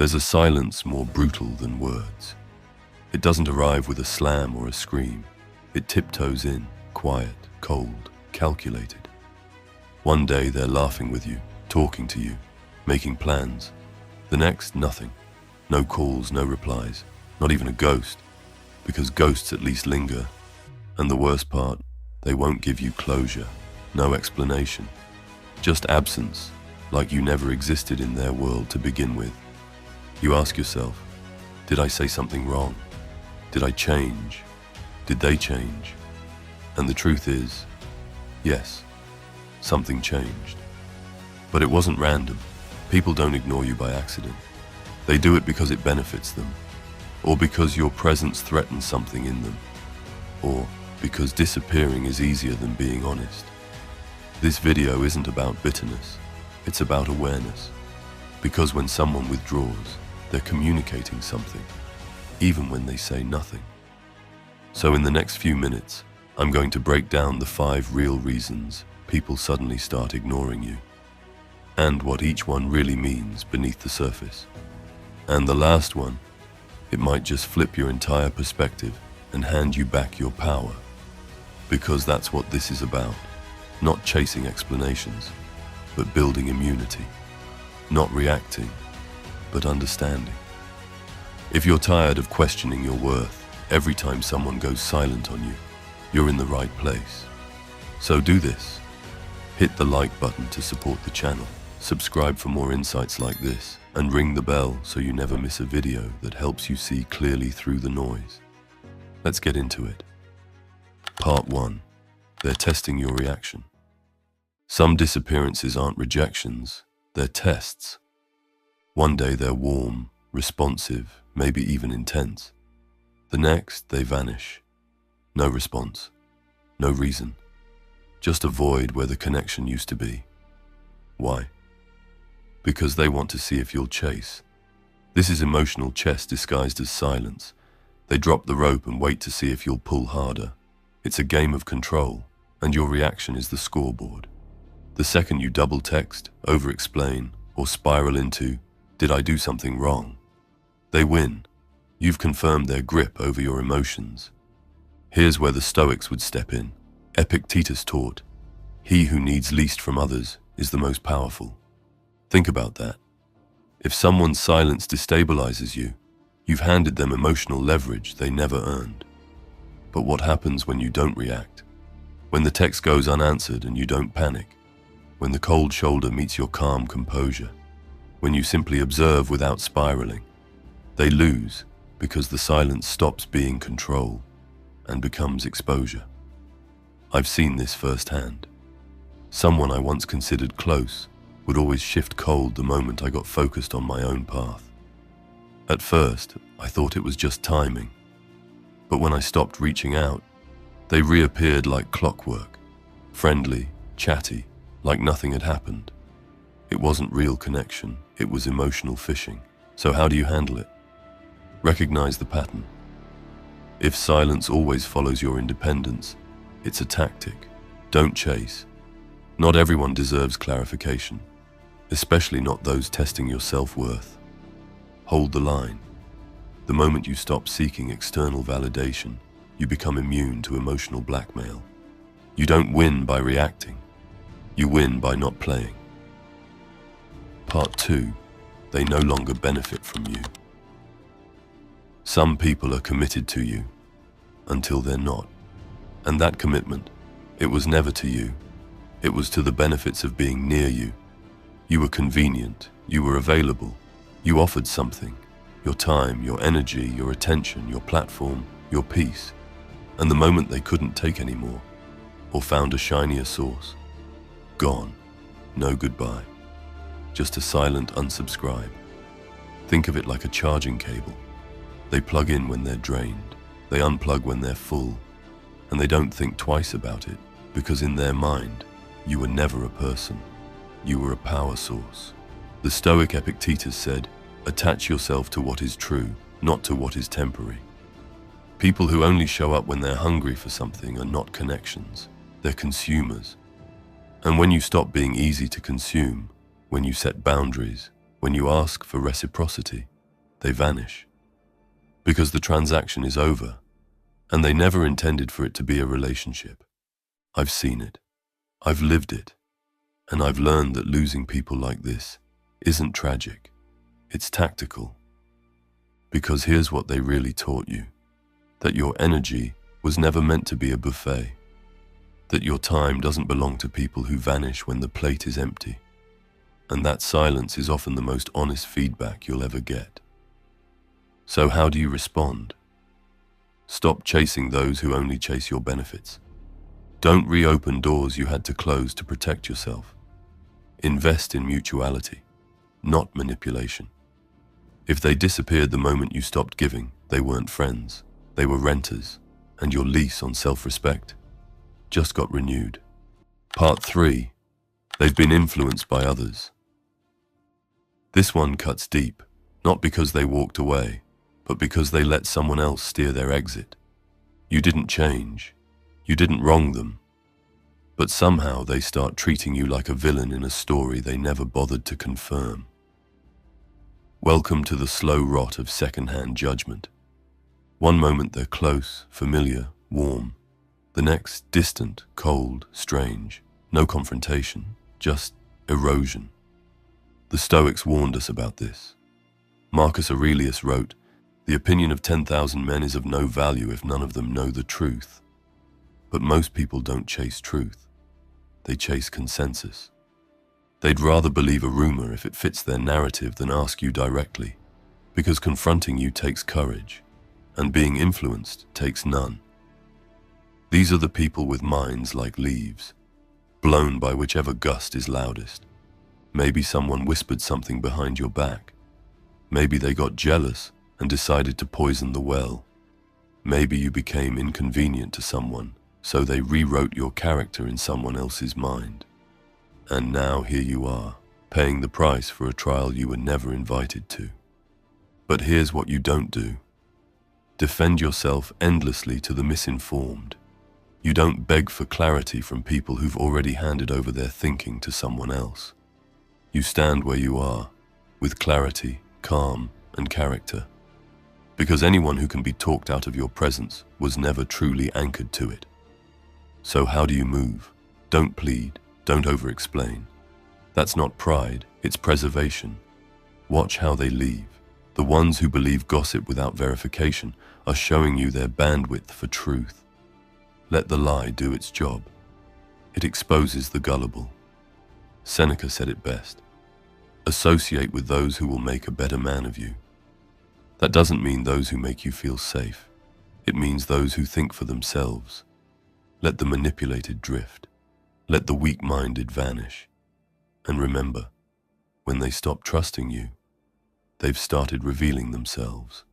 There's a silence more brutal than words. It doesn't arrive with a slam or a scream. It tiptoes in, quiet, cold, calculated. One day they're laughing with you, talking to you, making plans. The next, nothing. No calls, no replies, not even a ghost, because ghosts at least linger. And the worst part, they won't give you closure, no explanation. Just absence, like you never existed in their world to begin with. You ask yourself, did I say something wrong? Did I change? Did they change? And the truth is, yes, something changed. But it wasn't random. People don't ignore you by accident. They do it because it benefits them, or because your presence threatens something in them, or because disappearing is easier than being honest. This video isn't about bitterness, it's about awareness. Because when someone withdraws, they're communicating something, even when they say nothing. So in the next few minutes, I'm going to break down the 5 real reasons people suddenly start ignoring you, and what each one really means beneath the surface. And the last one, it might just flip your entire perspective and hand you back your power. Because that's what this is about. Not chasing explanations, but building immunity. Not reacting, but understanding. If you're tired of questioning your worth every time someone goes silent on you, you're in the right place. So do this. Hit the like button to support the channel, subscribe for more insights like this, and ring the bell so you never miss a video that helps you see clearly through the noise. Let's get into it. Part 1. They're testing your reaction. Some disappearances aren't rejections, they're tests. One day they're warm, responsive, maybe even intense. The next, they vanish. No response, no reason. Just a void where the connection used to be. Why? Because they want to see if you'll chase. This is emotional chess disguised as silence. They drop the rope and wait to see if you'll pull harder. It's a game of control, and your reaction is the scoreboard. The second you double text, over-explain, or spiral into, "Did I do something wrong?" they win. You've confirmed their grip over your emotions. Here's where the Stoics would step in. Epictetus taught, "He who needs least from others is the most powerful." Think about that. If someone's silence destabilizes you, you've handed them emotional leverage they never earned. But what happens when you don't react? When the text goes unanswered and you don't panic? When the cold shoulder meets your calm composure? When you simply observe without spiraling? They lose because the silence stops being control and becomes exposure. I've seen this firsthand. Someone I once considered close would always shift cold the moment I got focused on my own path. At first, I thought it was just timing. But when I stopped reaching out, they reappeared like clockwork, friendly, chatty, like nothing had happened. It wasn't real connection, it was emotional fishing. So how do you handle it? Recognize the pattern. If silence always follows your independence, it's a tactic. Don't chase. Not everyone deserves clarification, especially not those testing your self-worth. Hold the line. The moment you stop seeking external validation, you become immune to emotional blackmail. You don't win by reacting. You win by not playing. Part 2. They no longer benefit from you. Some people are committed to you until they're not. And that commitment, it was never to you. It was to the benefits of being near you. You were convenient. You were available. You offered something. Your time, your energy, your attention, your platform, your peace. And the moment they couldn't take anymore, or found a shinier source, gone. No goodbye. Just a silent unsubscribe. Think of it like a charging cable. They plug in when they're drained. They unplug when they're full. And they don't think twice about it, because in their mind, you were never a person. You were a power source. The Stoic Epictetus said, "Attach yourself to what is true, not to what is temporary." People who only show up when they're hungry for something are not connections. They're consumers. And when you stop being easy to consume, when you set boundaries, When you ask for reciprocity, they vanish. Because the transaction is over, and they never intended for it to be a relationship. I've seen it. I've lived it. And I've learned that losing people like this isn't tragic. It's tactical. Because here's what they really taught you. That your energy was never meant to be a buffet. That your time doesn't belong to people who vanish when the plate is empty. And that silence is often the most honest feedback you'll ever get. So how do you respond? Stop chasing those who only chase your benefits. Don't reopen doors you had to close to protect yourself. Invest in mutuality, not manipulation. If they disappeared the moment you stopped giving, they weren't friends. They were renters, and your lease on self-respect just got renewed. Part 3. They've been influenced by others. This one cuts deep, not because they walked away, but because they let someone else steer their exit. You didn't change. You didn't wrong them. But somehow they start treating you like a villain in a story they never bothered to confirm. Welcome to the slow rot of second-hand judgment. One moment they're close, familiar, warm. The next, distant, cold, strange. No confrontation, just erosion. The Stoics warned us about this. Marcus Aurelius wrote, "The opinion of 10,000 men is of no value if none of them know the truth." But most people don't chase truth. They chase consensus. They'd rather believe a rumor if it fits their narrative than ask you directly, because confronting you takes courage, and being influenced takes none. These are the people with minds like leaves, blown by whichever gust is loudest. Maybe someone whispered something behind your back. Maybe they got jealous and decided to poison the well. Maybe you became inconvenient to someone, so they rewrote your character in someone else's mind. And now here you are, paying the price for a trial you were never invited to. But here's what you don't do. Defend yourself endlessly to the misinformed. You don't beg for clarity from people who've already handed over their thinking to someone else. You stand where you are, with clarity, calm, and character. Because anyone who can be talked out of your presence was never truly anchored to it. So how do you move? Don't plead, don't over-explain. That's not pride, it's preservation. Watch how they leave. The ones who believe gossip without verification are showing you their bandwidth for truth. Let the lie do its job. It exposes the gullible. Seneca said it best. Associate with those who will make a better man of you. That doesn't mean those who make you feel safe. It means those who think for themselves. Let the manipulated drift. Let the weak-minded vanish. And remember, when they stop trusting you, they've started revealing themselves.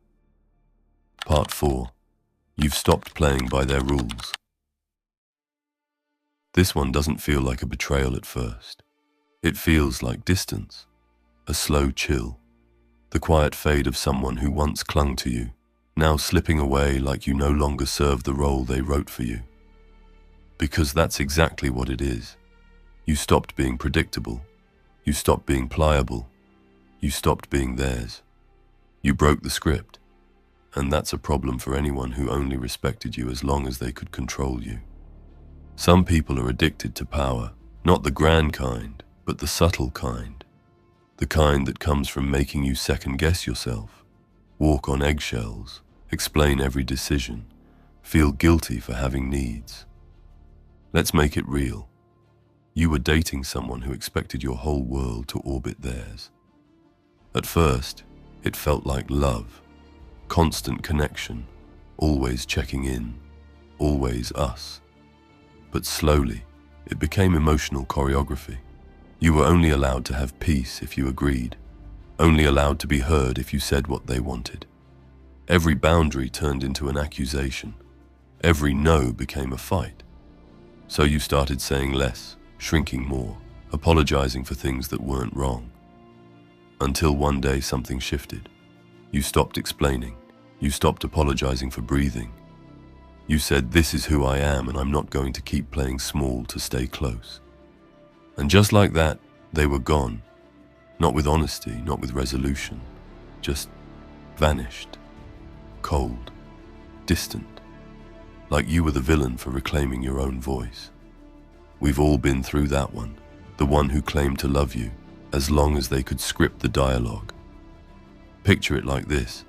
Part 4. You've stopped playing by their rules. This one doesn't feel like a betrayal at first. It feels like distance, a slow chill, the quiet fade of someone who once clung to you, now slipping away like you no longer serve the role they wrote for you. Because that's exactly what it is. You stopped being predictable. You stopped being pliable. You stopped being theirs. You broke the script. And that's a problem for anyone who only respected you as long as they could control you. Some people are addicted to power, not the grand kind, but the subtle kind. The kind that comes from making you second-guess yourself, walk on eggshells, explain every decision, feel guilty for having needs. Let's make it real. You were dating someone who expected your whole world to orbit theirs. At first, it felt like love, constant connection, always checking in, always us. But slowly, it became emotional choreography. You were only allowed to have peace if you agreed, only allowed to be heard if you said what they wanted. Every boundary turned into an accusation. Every no became a fight. So you started saying less, shrinking more, apologizing for things that weren't wrong. Until one day something shifted. You stopped explaining. You stopped apologizing for breathing. You said, "This is who I am, and I'm not going to keep playing small to stay close." And just like that, they were gone. Not with honesty, not with resolution, just vanished, cold, distant, like you were the villain for reclaiming your own voice. We've all been through that one, the one who claimed to love you as long as they could script the dialogue. Picture it like this: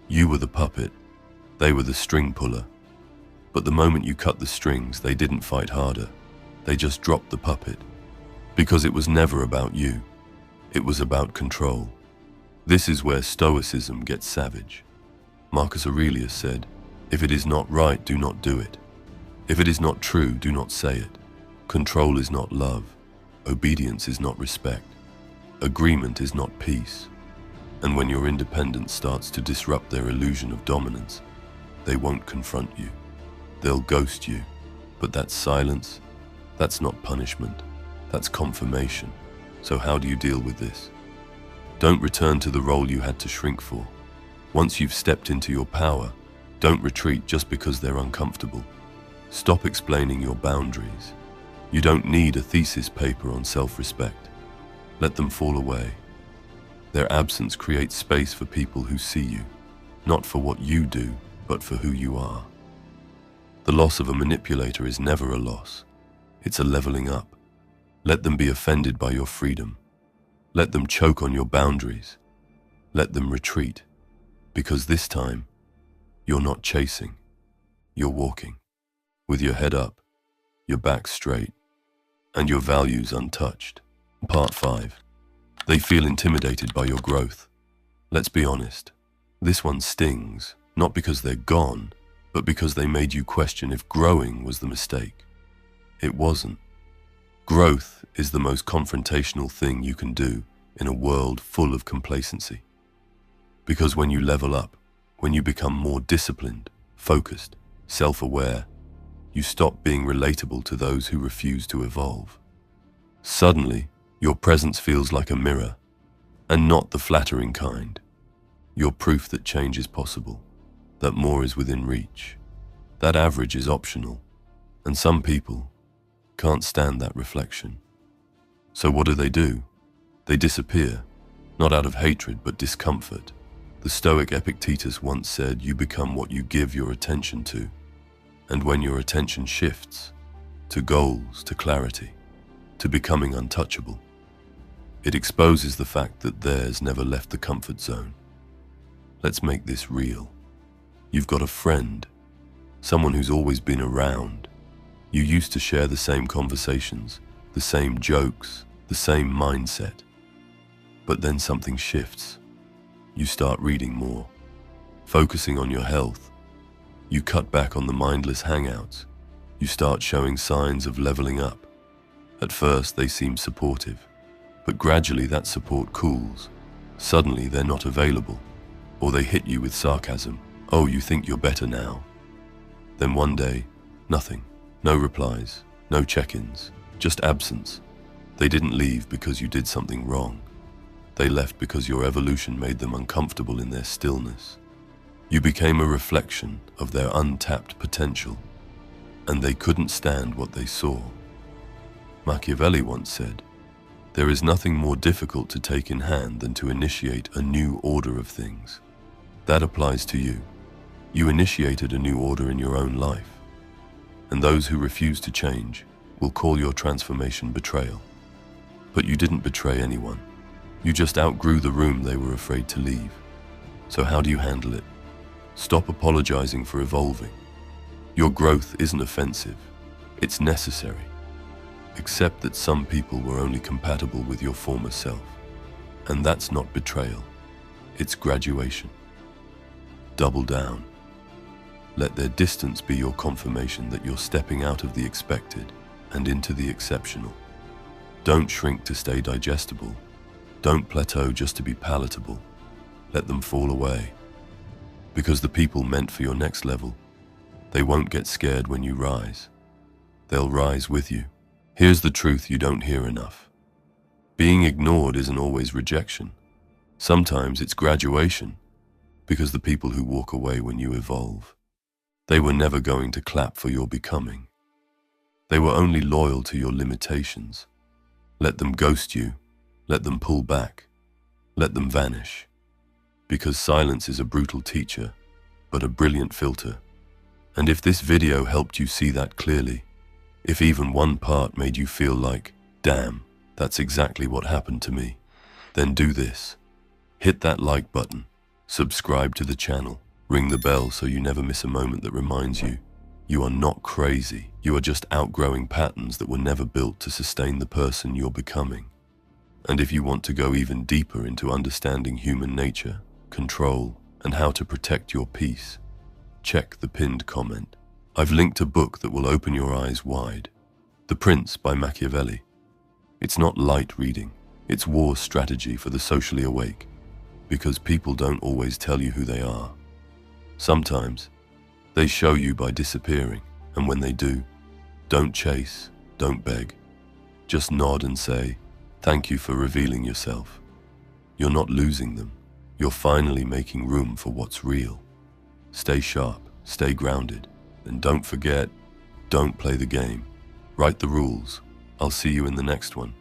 you were the puppet, they were the string puller. But the moment you cut the strings, they didn't fight harder. They just dropped the puppet. Because it was never about you. It was about control. This is where Stoicism gets savage. Marcus Aurelius said, "If it is not right, do not do it. If it is not true, do not say it. Control is not love. Obedience is not respect. Agreement is not peace." And when your independence starts to disrupt their illusion of dominance, they won't confront you. They'll ghost you. But that's silence. That's not punishment. That's confirmation. So how do you deal with this? Don't return to the role you had to shrink for. Once you've stepped into your power, don't retreat just because they're uncomfortable. Stop explaining your boundaries. You don't need a thesis paper on self-respect. Let them fall away. Their absence creates space for people who see you, not for what you do, but for who you are. The loss of a manipulator is never a loss. It's a leveling up. Let them be offended by your freedom. Let them choke on your boundaries. Let them retreat. Because this time, you're not chasing. You're walking. With your head up, your back straight, and your values untouched. Part 5. They feel intimidated by your growth. Let's be honest. This one stings, not because they're gone, but because they made you question if growing was the mistake. It wasn't. Growth is the most confrontational thing you can do in a world full of complacency. Because when you level up, when you become more disciplined, focused, self-aware, you stop being relatable to those who refuse to evolve. Suddenly, your presence feels like a mirror, and not the flattering kind. You're proof that change is possible, that more is within reach, that average is optional, and some people can't stand that reflection. So what do? They disappear, not out of hatred but discomfort. The Stoic Epictetus once said, "You become what you give your attention to." And when your attention shifts to goals, to clarity, to becoming untouchable, it exposes the fact that theirs never left the comfort zone. Let's make this real. You've got a friend, someone who's always been around. You used to share the same conversations, the same jokes, the same mindset. But then something shifts. You start reading more, focusing on your health. You cut back on the mindless hangouts. You start showing signs of leveling up. At first, they seem supportive, but gradually that support cools. Suddenly, they're not available, or they hit you with sarcasm. "Oh, you think you're better now?" Then one day, nothing. No replies, no check-ins, just absence. They didn't leave because you did something wrong. They left because your evolution made them uncomfortable in their stillness. You became a reflection of their untapped potential, and they couldn't stand what they saw. Machiavelli once said, "There is nothing more difficult to take in hand than to initiate a new order of things." That applies to you. You initiated a new order in your own life, and those who refuse to change will call your transformation betrayal. But you didn't betray anyone. You just outgrew the room they were afraid to leave. So how do you handle it? Stop apologizing for evolving. Your growth isn't offensive. It's necessary. Accept that some people were only compatible with your former self. And that's not betrayal. It's graduation. Double down. Let their distance be your confirmation that you're stepping out of the expected and into the exceptional. Don't shrink to stay digestible. Don't plateau just to be palatable. Let them fall away. Because the people meant for your next level, they won't get scared when you rise. They'll rise with you. Here's the truth you don't hear enough. Being ignored isn't always rejection. Sometimes it's graduation, because the people who walk away when you evolve, they were never going to clap for your becoming. They were only loyal to your limitations. Let them ghost you. Let them pull back. Let them vanish. Because silence is a brutal teacher, but a brilliant filter. And if this video helped you see that clearly, if even one part made you feel like, damn, that's exactly what happened to me, then do this. Hit that like button, subscribe to the channel, ring the bell so you never miss a moment that reminds you, you are not crazy. You are just outgrowing patterns that were never built to sustain the person you're becoming. And if you want to go even deeper into understanding human nature, control, and how to protect your peace, check the pinned comment. I've linked a book that will open your eyes wide. The Prince by Machiavelli. It's not light reading, it's war strategy for the socially awake. Because people don't always tell you who they are. Sometimes, they show you by disappearing, and when they do, don't chase, don't beg. Just nod and say, thank you for revealing yourself. You're not losing them. You're finally making room for what's real. Stay sharp, stay grounded, and don't forget, don't play the game. Write the rules. I'll see you in the next one.